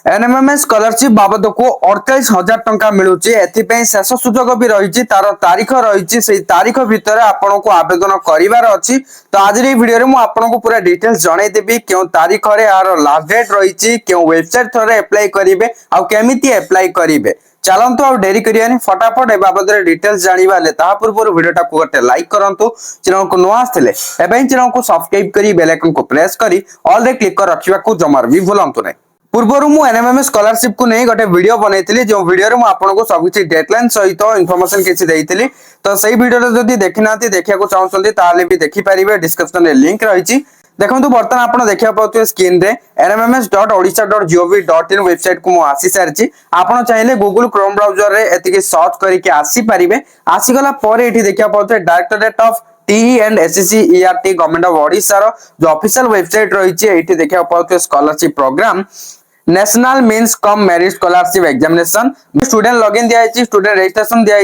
NMIMS scholarship बाबद को 48,000 टंका मिलुची एथिपई शेष सुजोग भी रही तार तारीख रही से तारीख भितर आपन को आवेदन करिवार अछि। तो आज रे वीडियो रे मु आपन को पूरा डिटेल्स जणाई देबी क्यों तारीख रे आर लास्ट डेट रही क्यों वेबसाइट थरे अप्लाई करिवे आ केमिति अप्लाई करिवे। चलंतु आ डेरी करियानी फटाफट ए बाबद रे डिटेल्स जानिबा ले ता पूर्व वीडियो टा को गटे लाइक करंतु चैनल को नवा आस्थिले एबे चैनल को सब्सक्राइब करी बेल आइकन को प्रेस करी ऑल रे क्लिक कर रखिबा को जमार भी भूलंतु नै। पूर्वर मु एनएमएमएस स्कॉलरशिप को नहीं गोटे वीडियो बनैतिली जो वीडियो रे मु आपन को सब किछि डेडलाइन सहित इन्फॉर्मेशन किछि देइतिली। तो सही वीडियो रे जदी देखिनाती देखिया को चाहउछन्ती ताले भी देखि परिबे डिस्क्रिप्शन रे लिंक रहिछि। देखंतु बर्तन आपन देखिया पाउतु स्क्रीन रे nmms.odisha.gov.in वेबसाइट को मु आसी सारछि। आपन चाहिले गूगल क्रोम ब्राउजर रे एतिके सर्च करिके आसी परिबे। आसी गला परे एठी देखिया पाउतु directorate of TE and SCERT government of Odisha रो जो ऑफिशियल वेबसाइट रहिछि एठी देखिया पाउतु scholarship programme national means cum merit scholarship examination student login दिया है स्टूडेंट रजिस्ट्रेशन दिया है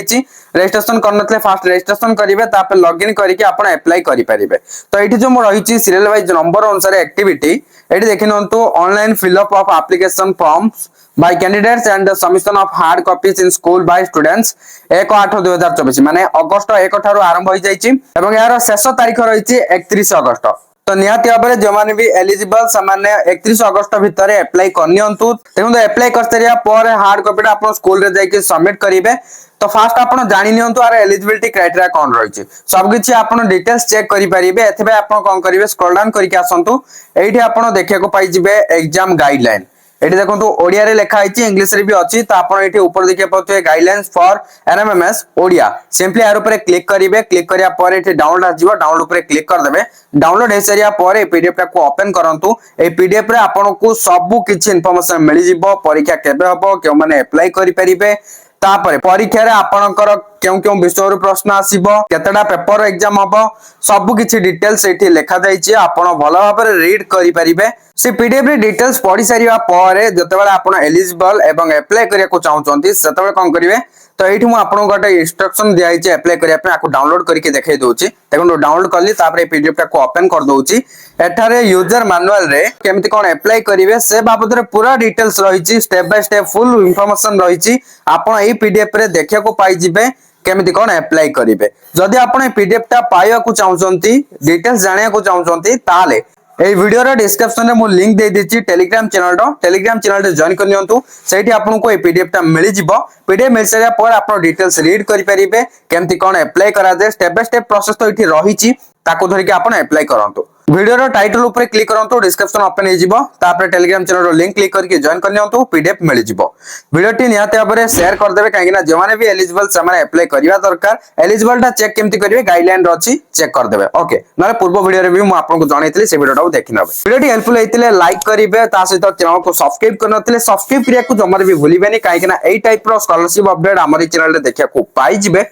रजिस्ट्रेशन करनतले फास्ट रजिस्ट्रेशन करिवे तापर लॉगिन करके आपण अप्लाई करि परिबे। तो एठी जो रही सीरियल वाइज नंबर अनुसार एक्टिविटी एठी देखिनंतु online fill up of application forms by candidates and the submission of hard copies in school by students 1/8/2024 माने अगस्त 1 ठारू आरंभ होई जाईची एवं यार शेष तारीख रहिची 31 अगस्त। तो निहाती भाबरे जो माने भी एलिजिबल सामान्य 31 अगस्त भितर अप्लाई करनियंतु देखंतु अप्लाई करतरिया पर हार्ड कॉपीटा आपण स्कूल रे जाई के सबमिट करिवे। तो फास्ट आपण जानि नियंतु आर एलिजिबिलिटी क्राइटेरिया कोन रहिची सब किछि आपण डिटेल्स चेक करि परिबे। एथबे आपण कोन करिवे स्क्रॉल डाउन करके आसंतु एठी आपण देखिया को पाई जिवे एग्जाम गाइडलाइन एठी देखंतु ओडिया रे लिखा आइछि इंग्लिश रे भी अछि। तो आपण एठी ऊपर देखिया पाउथे guidelines for NMMS Odia simply यार ऊपर क्लिक करिवे। क्लिक करिया पर एठी डाउनलोड आजिवो डाउनलोड ऊपर क्लिक कर देबे। डाउनलोड हे सरिया पर पीडीएफ टा को ओपन करंतु ए पीडीएफ रे आपण को सब किछि इन्फॉर्मेशन मिलि जिवो परीक्षा केबे हबो केउ माने अप्लाई करि परिबे तापर परीक्षा रे आपनकर क्यों क्यों विषय प्रश्न आसीबो केतडा पेपर एग्जाम हबो सब किछि डिटेल्स एठी लिखा जाईछि। आपण भलो भाबरे रीड करि परिबे। से पीडीएफ रे डिटेल्स पढि सारिबा परे जतेबेला आपण एलिजिबल एवं अप्लाई करिया को चाहउछन्ती सेतेबेला कोन करिवे। तो एठी मु आपण गोटे इंस्ट्रक्शन दिया आइछि अप्लाई करिया पे आको डाउनलोड करके देखाइ दोछि। देखो डाउनलोड करली तापर पीडीएफ टा को ओपन कर दोछि। एठारे यूजर मैनुअल रे केमिति कोन अप्लाई करिवे से बाबत रे पूरा डिटेल्स रहिछि step by step full information रहिछि। आपण एई पीडीएफ रे देखिया को पाइ जिवे केमिति कोन अप्लाई करिवे। जदि आपण पीडीएफ टा पाइया को चाहउछन्ती डिटेल्स जानिया को चाहउछन्ती ताले ए वीडियो रो डिस्क्रिप्शन में मु लिंक दे देछि टेलीग्राम चैनल रे जॉइन करनियंतु सेठी आपन को ए पीडीएफ टा मिलि जिवो। पीडीएफ मिल सारा पर आपन डिटेल्स रीड करि परिबे केमति कोन अप्लाई करा दे स्टेप बाय स्टेप प्रोसेस तो इठी रहिछि ताको धरि के आपन अप्लाई करंतु। वीडियो रो टाइटल ऊपर क्लिक करंतु डिस्क्रिप्शन ओपन हे जिवो तापर टेलीग्राम चैनल रो लिंक क्लिक करके जॉइन करनियंतु पीडीएफ मिलि जिवो। वीडियो टी निहाते भाबरे शेयर कर देबे काहे ना जे माने भी एलिजिबल समान अप्लाई करिवा दरकार एलिजिबल टा चेक केमति करिवे गाइडलाइन रो अछि चेक कर देबे। ओके नले पूर्व वीडियो रे भी मु आपन को जणाइतली से वीडियो टा देखि नबे। वीडियो टी हेल्पफुल हेतिले लाइक करिवे ता सहित चैनल को सब्सक्राइब करनथिले सब्सक्राइब करिया को जमार भी भूलिबेनी काहे ना एई टाइप रो स्कॉलरशिप अपडेट हमर चैनल रे देखिया को पाई जिवे।